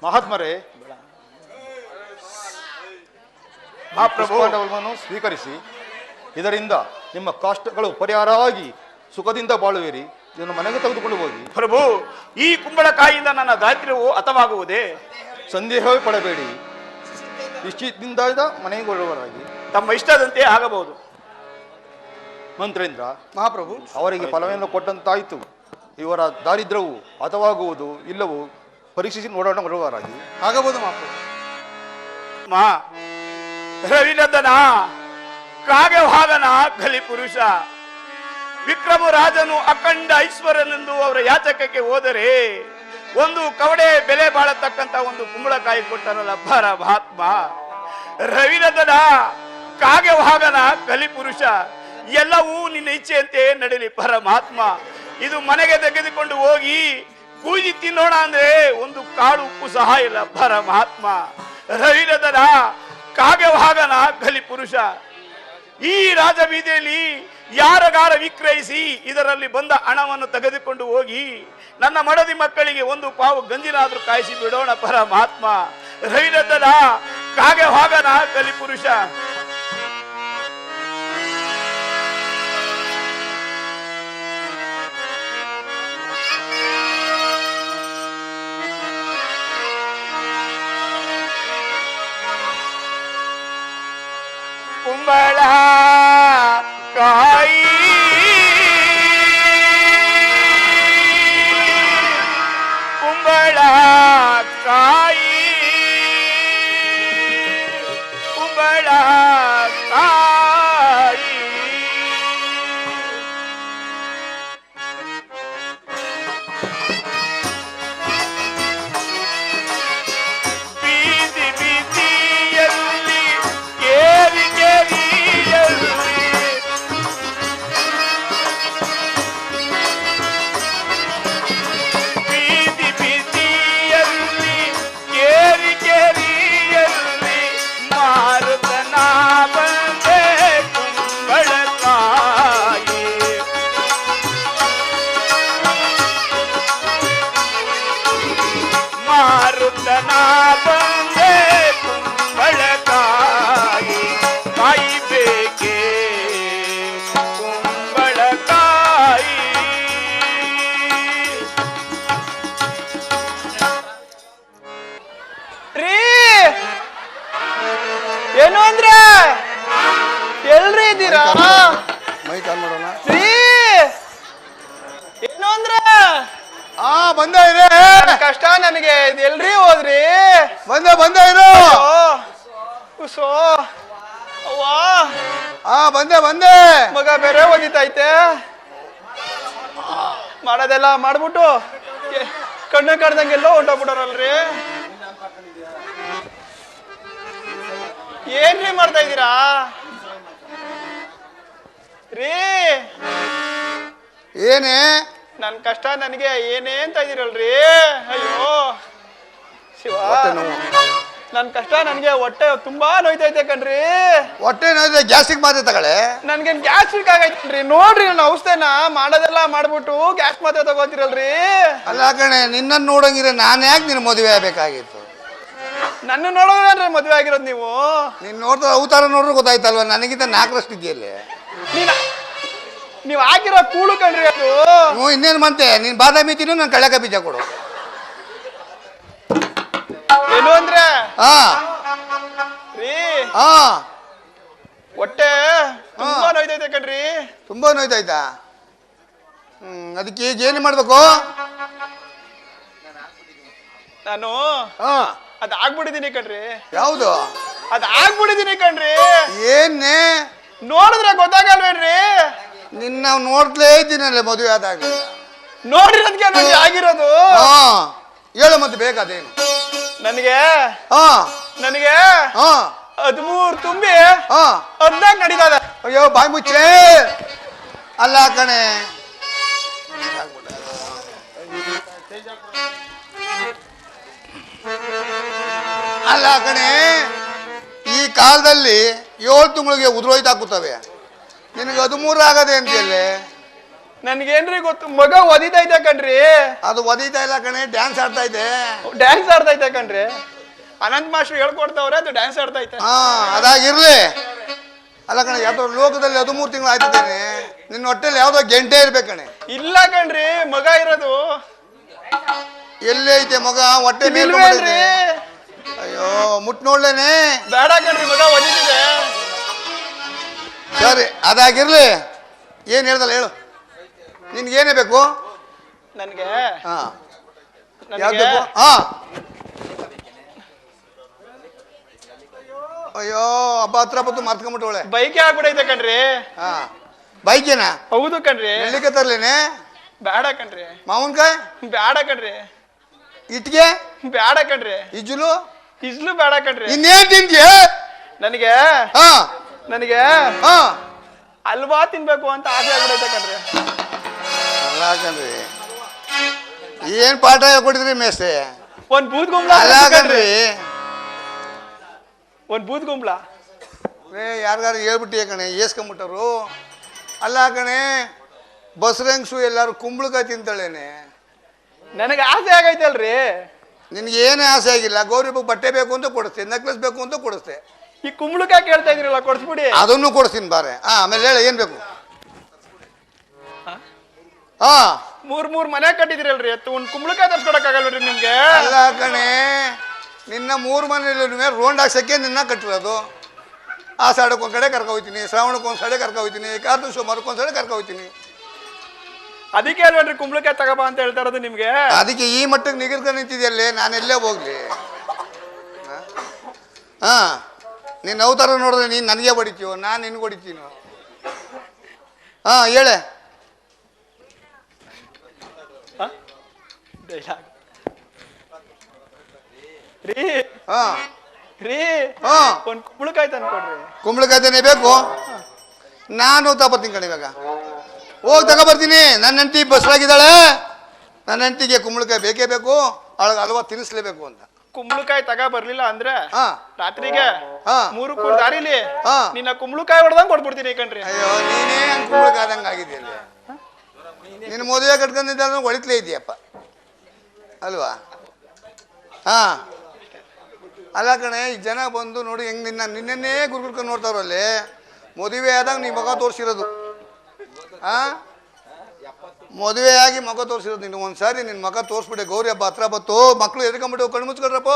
ಮಹಾತ್ಮರೇ, ಪುಷ್ಪಾಂಡವನ್ನು ಸ್ವೀಕರಿಸಿ. ಇದರಿಂದ ನಿಮ್ಮ ಕಷ್ಟಗಳು ಪರಿಹಾರವಾಗಿ ಸುಖದಿಂದ ಬಾಳುವಿರಿ. ಇದನ್ನು ಮನೆಗೆ ತೆಗೆದುಕೊಂಡು ಹೋಗಿ. ಪ್ರಭು, ಈ ಕುಂಬಳಕಾಯಿಯಿಂದ ನನ್ನ ದಾರಿದ್ರ್ಯವು ಹತವಾಗುವುದೇ? ಸಂದೇಹವೇ ಪಡಬೇಡಿ. ನಿಶ್ಚಿತದಿಂದ ಮನೆಗೆ ಹೊರಡುವರಾಗಿ. ತಮ್ಮ ಇಷ್ಟದಂತೆ ಆಗಬಹುದು. ಮಂತ್ರೇಂದ್ರ, ಮಹಾಪ್ರಭು, ಅವರಿಗೆ ಫಲವನ್ನು ಕೊಟ್ಟಂತಾಯಿತು. ಇವರ ದಾರಿದ್ರ್ಯವು ಹತವಾಗುವುದು ಇಲ್ಲವೋ ಪರೀಕ್ಷಿಸಿ ನೋಡೋಣ ಬರುವರಾಗಿ. ಆಗಬಹುದು ಮಹಾಪ್ರಭು. ಮಾ ರವಿನಂದನ ಕಾಗೆವಾಹನ ಕಲಿಪುರುಷ ವಿಕ್ರಮ ರಾಜನು ಅಖಂಡ ಐಶ್ವರ್ಯನೆಂದು ಅವರ ಯಾಚಕಕ್ಕೆ ಹೋದರೆ ಒಂದು ಕವಡೆ ಬೆಲೆ ಬಾಳತಕ್ಕಂತ ಒಂದು ಕುಂಬಳಕಾಯಿ ಕೊಟ್ಟನಲ್ಲ ಪರಮಾತ್ಮ. ರವಿನಂದನ ಕಾಗೆವಾಹನ ಕಲಿಪುರುಷ, ಎಲ್ಲವೂ ನಿನ್ನ ಇಚ್ಛೆಯಂತೆ ನಡೀಲಿ ಪರಮಾತ್ಮ. ಇದು ಮನೆಗೆ ತೆಗೆದುಕೊಂಡು ಹೋಗಿ ಕೂಜಿ ತಿನ್ನೋಣ ಅಂದ್ರೆ ಒಂದು ಕಾಳು ಉಪ್ಪು ಸಹ ಇಲ್ಲ ಪರಮಾತ್ಮ. ರವಿನಂದನ ಕಾಗೆವಾಹನ ಕಲಿಪುರುಷ, ಈ ರಾಜಬೀದಿಯಲ್ಲಿ ಯಾರಗಾರ ವಿಕ್ರಯಿಸಿ ಇದರಲ್ಲಿ ಬಂದ ಹಣವನ್ನು ತೆಗೆದುಕೊಂಡು ಹೋಗಿ ನನ್ನ ಮಡದಿ ಮಕ್ಕಳಿಗೆ ಒಂದು ಪಾವು ಗಂಜಿನಾದ್ರೂ ಕಾಯಿಸಿ ಬಿಡೋಣ ಪರಮಾತ್ಮ. ರವಿನಂದನ ಕಾಗೆವಾಹನ ಕಲಿಪುರುಷ. ಕುಂಬಳ ಕಾಯಿ ಕುಂಬಳ ಕಾಯಿ ಕುಂಬಳ ಕಾಯಿ ಬೀದಿ ಬೀದಿಯಲ್ಲಿ ಕೇರಿ ಕೇರಿಯಲ್ಲಿ ಬೀದಿ ಬೀದಿಯಲ್ಲಿ ಕೇರಿ ಕೇರಿಯಲ್ಲಿ ಮಾರುತನ ಬಂದೆ ಕುಂಬಳಕಾಯಿ ಮಾರುತನ ಬಂದೆ ಕುಂಬಳಕಾಯಿ ಕಾಯಿ ಬೇಕೆ ಕುಂಬಳಕಾಯಿ. ರೀ ಏನು ಅಂದ್ರೆ ಎಲ್ರಿ ಇದ್ದೀರಾ? ಮೈ ಚಾಲು ಮಾಡೋಣ. ರೀ ಏನು ಅಂದ್ರೆ ಬಂದೆ ಇದೆ ಕಷ್ಟ ನನಗೆ ಇದು ಎಲ್ರಿ ಹೋದ್ರಿ ಬಂದೆ ಇರು ಉಸೋ ಅವ್ವಾ ಬಂದೆ ಮಗ ಬೇರೆ ಓದಿತೈತೆ ಮಾಡೋದೆಲ್ಲ ಮಾಡ್ಬಿಟ್ಟು ಕಣ್ಣು ಕಡ್ದಂಗೆಲ್ಲೋ ಹೊಂಟೋಗ್ಬಿಟ್ಟವ್ರಲ್ರಿ ಏನ್ರಿ ಮಾಡ್ತಾ ಇದ್ದೀರಾ ರೀ ಏನೇ ನನ್ ಕಷ್ಟ ನನಗೆ ಏನೇ ಅಂತ ಇದೀರಲ್ರಿ ಅಯ್ಯೋ ಶಿವ ನನ್ ಕಷ್ಟ ನನ್ಗೆ ಹೊಟ್ಟೆ ತುಂಬಾ ನೋಯ್ತೈತೆ ಕಣ್ರಿ ಹೊಟ್ಟೆ ನೋಯ್ದೆ ಗ್ಯಾಸ್ಟಿಕ್ ಮಾತ್ರೆ ತಗೊಳ್ಳೆ ನನ್ಗೇನ್ ಗ್ಯಾಸ್ಟ್ರಿಕ್ ಆಗೈತ್ರಿ ನೋಡ್ರಿ ನನ್ನ ಔಷಧಿನ ಮಾಡೋದೆಲ್ಲ ಮಾಡ್ಬಿಟ್ಟು ಗ್ಯಾಸ್ ಮಾತ್ರೆ ತಗೋತಿರಲ್ರಿ ಅಲ್ಲ ಕಣೆ ನಿನ್ನನ್ನು ನೋಡಂಗಿದ್ರೆ ನಾನು ಯಾಕೆ ನಿನ್ನ ಮದುವೆ ಆಗಬೇಕಾಗಿತ್ತು ನನ್ನ ನೋಡೋದ್ರೆ ಮದ್ವೆ ಆಗಿರೋದು ನೀವು ನೀನ್ ನೋಡ್ತಾ ಅವತಾರ ನೋಡ್ರು ಗೊತ್ತಾಯ್ತಲ್ವ ನನಗಿಂತ 4ರಷ್ಟು ಇದೆಯಲ್ಲೇ ನೀವ್ ಹಾಕಿರೋ ಕೂಳು ಕಣ್ರಿ ಅದು ನೀವು ಇನ್ನೇನು ಮಂತೆ ನೀನ್ ಬಾದಾಮಿ ತಿನ್ನು ನಾನು ಕಳ್ಳಕ ಬೀಜ ಕೊಡು ಏನು ಅಂದ್ರೆ ಹಾ ರೀ ಹಾ ಹೊಟ್ಟೆ ತುಂಬಾ ನೋಯ್ತೈತೆ ಕಣ್ರಿ ತುಂಬಾ ನೋಯ್ತಾಯ್ತಾ ಅದಕ್ಕೆ ಈಗ ಏನು ಮಾಡ್ಬೇಕು ನಾನು ಹಾ ಅದ್ ಆಗ್ಬಿಟ್ಟಿದೀನಿ ಕಣ್ರಿ ಯಾವುದು ಅದ್ ಆಗ್ಬಿಟ್ಟಿದೀನಿ ಕಣ್ರಿ ಏನೇ ನೋಡಿದ್ರೆ ಗೊತ್ತಾಗಲ್ವೇನ್ರಿ ನಿನ್ನ ನೋಡ್ಲೇ ಇದ್ದೀನಲ್ಲ ಮದುವೆ ಆದಾಗ ನೋಡಿರೋದಕ್ಕೆ ನನಗೆ ಆಗಿರೋದು ಹಾ ಹೇಳು ಮತ್ತೆ ಬೇಕಾದೇನು ನನಗೆ ಹಾ ನನಗೆ ಹಾ 13 ತುಂಬಿ ಹಾ 14 ನಡೀತಾ ಇದೆ ಅಯ್ಯೋ ಬಾಯಿ ಮುಚ್ಚೆ ಅಲ್ಲ ಕಣೆ ಅಲ್ಲ ಕಣೆ ಈ ಕಾಲದಲ್ಲಿ 7 ತಿಂಗಳಿಗೆ ಉದುರೋಯ್ತಾಕುತ್ತವೆ ನಿನಗೆ 13 ಆಗದೆ ಅಂತೀಯಲ್ಲೇ ನನ್ಗೇನ್ರಿ ಗೊತ್ತು ಮಗ ಒದಿತೈತೆ ಕಣ್ರಿ ಅದು ಒದೀತಾ ಇಲ್ಲ ಕಣೆ ಡ್ಯಾನ್ಸ್ ಆಡ್ತಾ ಇದೆ ಡ್ಯಾನ್ಸ್ ಆಡ್ತೈತೆ ಕಣ್ರಿ ಅನಂತ್ ಮಾಸ್ಟರ್ ಹೇಳ್ಕೊಡ್ತಾವ್ರೆ ಅದು ಡ್ಯಾನ್ಸ್ ಆಡ್ತೈತೆ ಹಾ ಅದಾಗಿರ್ಲಿ ಅಲ್ಲ ಕಣೆ ಯಾವ್ದೋ ಲೋಕದಲ್ಲಿ 13 ತಿಂಗಳು ಆಯ್ತಿದ್ದೇನೆ ನಿನ್ನ ಹೊಟ್ಟೆಲಿ ಯಾವ್ದೋ ಗೆಂಟೆ ಇರ್ಬೇಕಣೆ ಇಲ್ಲ ಕಣ್ರಿ ಮಗ ಇರೋದು ಎಲ್ಲೇ ಐತೆ ಮಗ ಹೊಟ್ಟೆ ಮೇಲೆ ಇಲ್ವೇನ್ರಿ ಅಯ್ಯೋ ಮುಟ್ ನೋಡ್ಲೇನೆ ಬೇಡ ಕಣ್ರಿ ಮಗ ಒದಿತಿದೆ ಸರಿ ಅದಾಗಿರ್ಲಿ ಏನ್ ಹೇಳ್ದಲ್ಲ ಹೇಳು ನಿನ್ಗೇನೇ ಬೇಕು ನನ್ಗೆ ಹಾ ಯಾವ್ದು ನನಗೆ ಬೇಕು ಹಾ ಅಯ್ಯೋ ಹಬ್ಬ ಹತ್ರ ಬತ್ತು ಮರ್ತ್ಕೊಂಡ್ಬಿಟ್ಟವಳೆ ಬೈಕ್ ಆಗ್ಬಿಡೈತೆ ಕಣ್ರಿ ಹಾ ಬೈಕೇನಾ ಹೌದು ಕಣ್ರಿ ಎಲ್ಲಿಗೆ ತರ್ಲೇನೆ ಬೇಡ ಕಣ್ರಿ ಮಾವನ್ಕಾಯಿ ಬೇಡ ಕಣ್ರಿ ಇಟ್ಗೆ ಬೇಡ ಕಣ್ರಿ ಇಜ್ಜುಲು ಇಸ್ಲು ಬೇಡ ಕಣ್ರಿ ಇನ್ನೇನ್ ತಿಂತೀಯ ನನಗೆ ಹಾ ನನಗೆ ಹಾ ಹಲ್ವಾ ತಿನ್ಬೇಕು ಅಂತ ಆಸೆ ಆಗ್ಬಿಡೈತೆ ಕಣ್ರಿ ಅಲ್ಲ ಕಣ್ರಿ ಏನ್ ಪಾಠ ಹೇಳ್ಕೊಟ್ಟಿದ್ರಿ ಮೇಸ್ತೆ ಒಂದ್ ಬೂದ್ ಗುಂಬ್ಳ ಅಲ್ಲ ಕಣ್ರಿ ಒಂದ್ ಬೂದ್ ಗುಂಬ್ಳ ಯಾರಿಗಾರು ಹೇಳ್ಬಿಟ್ಟಿಯ ಕಣೆ ಏಸ್ಕೊಂಬಿಟ್ಟರು ಅಲ್ಲ ಕಣೆ ಬಸ್ರಂಗ್ಸು ಎಲ್ಲಾರು ಕುಂಬಳಕಾಯಿ ತಿಂತಾಳೇನೆ ನನಗೆ ಆಸೆ ಆಗೈತೆ ಅಲ್ರಿ ನಿನ್ಗೆ ಏನೇ ಆಸೆ ಆಗಿಲ್ಲ ಗೌರಿ ಹಬ್ಬಕ್ಕೆ ಬಟ್ಟೆ ಬೇಕು ಅಂತ ಕೊಡಿಸ್ತೆ ನೆಕ್ಲೆಸ್ ಬೇಕು ಅಂತ ಕೊಡಿಸ್ತೆ ಈ ಕುಂಬಳಕಾಯಿ ಕೇಳ್ತಾ ಇದ್ರಲ್ಲ ಕೊಡ್ಸ್ಬಿಡಿ ಅದನ್ನು ಕೊಡಿಸ್ತೀನಿ ಬಾರೆ ಆಮೇಲೆ ಹೇಳ ಏನ್ ಬೇಕು ಹಾ ಮೂರ್ ಮನೆ ಕಟ್ಟಿದಿರಲ್ರಿ ಒಂದ್ ಕುಂಬಳಕಾಯಿ ತರ್ಸ್ಕೊಡಕ್ ಆಗಲ್ರಿ ನಿಮ್ಗೆ ಅಲ್ಲ ಕಣೆ ನಿನ್ನ 3 ಮನೆಯಲ್ಲಿ ರೋಂಡ್ ಹಾಕ್ಸಕ್ಕೆ ನಿನ್ನ ಕಟ್ಟಿರೋದು ಆಷಾಢಕ್ಕೆ ಒಂದ್ ಕಡೆ ಕರ್ಕೊ ಹೋಗ್ತೀನಿ ಶ್ರಾವಣಕ್ಕೆ ಒಂದ್ ಸಡೆ ಕರ್ಕೊ ಹೋಗ್ತೀನಿ ಕಾರ್ತಿಕ ಸೋಮವಾರಕ್ಕೆ ಒಂದ್ ಸಡೆ ಕರ್ಕೊ ಹೋಗ್ತೀನಿ ಅದಕ್ಕೆ ಅಲ್ವೇನ್ರಿ ಕುಂಬಳಕಾಯಿ ತಗೋಬಾ ಅಂತ ಹೇಳ್ತಾ ಇರೋದು ನಿಮ್ಗೆ ಅದಕ್ಕೆ ಈ ಮಟ್ಟಕ್ಕೆ ನಿಗಿರ್ಕೊಂಡು ನಿಂತಿದೆಯಲ್ಲೇ ನಾನೆಲ್ಲೇ ಹೋಗ್ಲಿ ಹಾ ನಿನ್ನ ಅವತಾರ ನೋಡಿದ್ರೆ ನೀನು ನನಗೆ ಹೊಡಿತೀವೋ ನಾನು ನಿನ್ಗೆ ಹೊಡಿತೀನೋ ಹಾ ಹೇಳೆ ರೀ ಹಾ ರೀ ಹಾ ಒಂದ್ ಕುಂಬಳಕಾಯಿ ತಂದ್ಕೊಡ್ರಿ ಕುಂಬಳಕಾಯ್ತಾನೆ ಬೇಕು ನಾನು ತಗೊಬರ್ತೀನಿ ಕಣೆ ಇವಾಗ ಹೋಗಿ ತಗೊಬರ್ತೀನಿ ನನ್ನ ಹೆಂಡತಿ ಬಸ್ರಾಗಿದ್ದಾಳೆ ನನ್ನ ಹೆಂಡತಿಗೆ ಕುಂಬಳಕಾಯಿ ಬೇಕೇ ಬೇಕು ಅವಳಿಗೆ ಹಲ್ವಾ ತಿನ್ನಿಸ್ಲೇಬೇಕು ಅಂತ ಕುಂಬಳಕಾಯಿ ತಗ ಬರ್ಲಿಲ್ಲ ಅಂದ್ರೆ ಹಾ ರಾತ್ರಿಗೆ ಹಾ 3 ಕೂರ್ ದಾರಿಲಿ ಹಾ ನಿನ್ನ ಕುಂಬಳಕಾಯಿ ಹೊಡೆದಂಗ್ ಕೊಟ್ಬಿಡ್ತೀನಿ ಕಣ್ರಿ ಅಯ್ಯೋ ನೀನೇ ಹಂಗೆ ಕುಂಬಳಕಾಯ್ದಂಗೆ ಆಗಿದೆಯಲ್ಲ ನಿನ್ನ ಮದುವೆ ಕಟ್ಕೊಂಡಿದ್ದ ಹೊಡಿತ್ಲೇ ಇದೆಯಪ್ಪ ಅಲ್ವಾ ಹಾ ಅಲ್ಲ ಕಣೆ ಈ ಜನ ಬಂದು ನೋಡಿ ಹೆಂಗೆ ನಿನ್ನೇ ಗುರುಗುರ್ಕೊಂಡು ನೋಡ್ತಾವ್ರಲ್ಲಿ ಮದುವೆ ಆದಾಗ ನೀ ಮಗ ತೋರಿಸಿರೋದು ಆ ಮದುವೆ ಆಗಿ ಮಗ ತೋರಿಸಿರೋದು ನೀನು ಒಂದ್ಸಾರಿ ನಿನ್ನ ಮಗ ತೋರಿಸ್ಬಿಟ್ಟೆ ಗೌರಿ ಹಬ್ಬ ಹತ್ರ ಬತ್ತು ಮಕ್ಕಳು ಎದ್ಕೊಂಡ್ಬಿಟ್ಟು ಕಣ್ಣು ಮುಚ್ಕೊಳ್ರಪ್ಪ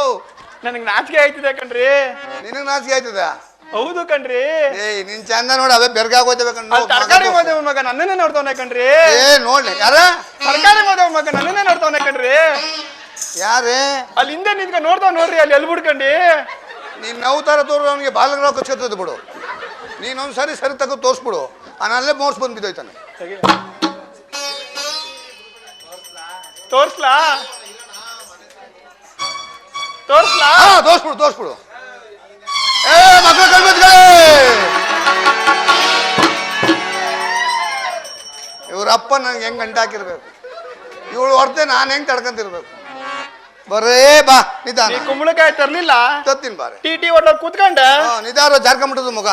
ನನಗೆ ನಾಚಿಕೆ ಆಯ್ತಿದೆ ಕಣ್ರಿ ನಿನಗೆ ನಾಚಿಕೆ ಆಯ್ತದ ಹೌದು ಕಣ್ರಿ. ಏಯ್ ನಿನ್ ಚಂದ ನೋಡಿ ಅವೇ ಬೆರ್ಗಾಗೋಯ್ತವೆ ಅಲ್ಲಿ ತರಕಾರಿ ಮಾದೇವ್ ಮಗ ನನ್ನನ್ನೇ ನೋಡ್ತಾವನೆ ಕಣ್ರಿ. ನೋಡ್ಲಿ ಯಾರ ತರಕಾರಿ ಮಾದೇವ್ ಮಗ ನನ್ನನ್ನೇ ನೋಡ್ತಾವನೆ ಕಣ್ರಿ. ಯಾರೇ ಅಲ್ಲಿ ಹಿಂದೆ ನಿಂತ್ಕೊಂಡು ನೋಡ್ತಾವ್ ನೋಡ್ರಿ ಅಲ್ಲಿ ಎಲ್ಲಿ ಬಿಡ್ಕಂಡಿ. ನೀನ್ ಅವತಾರ ತೋರು ಅವನಿಗೆ ಬಾಲಗ್ರಾವ್ ಕಚ್ಕೊತದ ಬಿಡು. ನೀನೊಂದ್ಸರಿ ಸರಿ ತೆಗೆದು ತೋರಿಸ್ಬಿಡು, ಅಲ್ಲೇ ಮೋರ್ಸ್ ಬಂದು ಬಿದ್ದೋಯ್ತಾನೆ. ತೋರ್ಸ್ಲಾ ತೋರ್ಸ್ಲಾ ತೋರಿಸ್ಬಿಡು. ಏ ಮಕ್ಕಳ ಕಳ್ಬೇಕೇ, ಇವ್ರಪ್ಪ ನಂಗೆ ಹೆಂಗ್ ಗಂಟಾಕಿರ್ಬೇಕು, ಇವಳು ಹೊರತೆ ನಾನು ಹೆಂಗ್ ತಡ್ಕೊಂತಿರ್ಬೇಕು. ಬರೇ ಬಾ ನಿಧಾನ. ನೀ ಕುಂಬಳಕಾಯಿ ತರ್ಲಿಲ್ಲ ತತ್ತೀನಿ ಬಾರೆ. ಟಿ ಹೋಟ್ಲಲ್ಲಿ ಕೂತ್ಕೊಂಡೆ ನಿಧಾನ ಜಾರ್ಕೊಂಬಿಟ್ಟದು ಮಗ.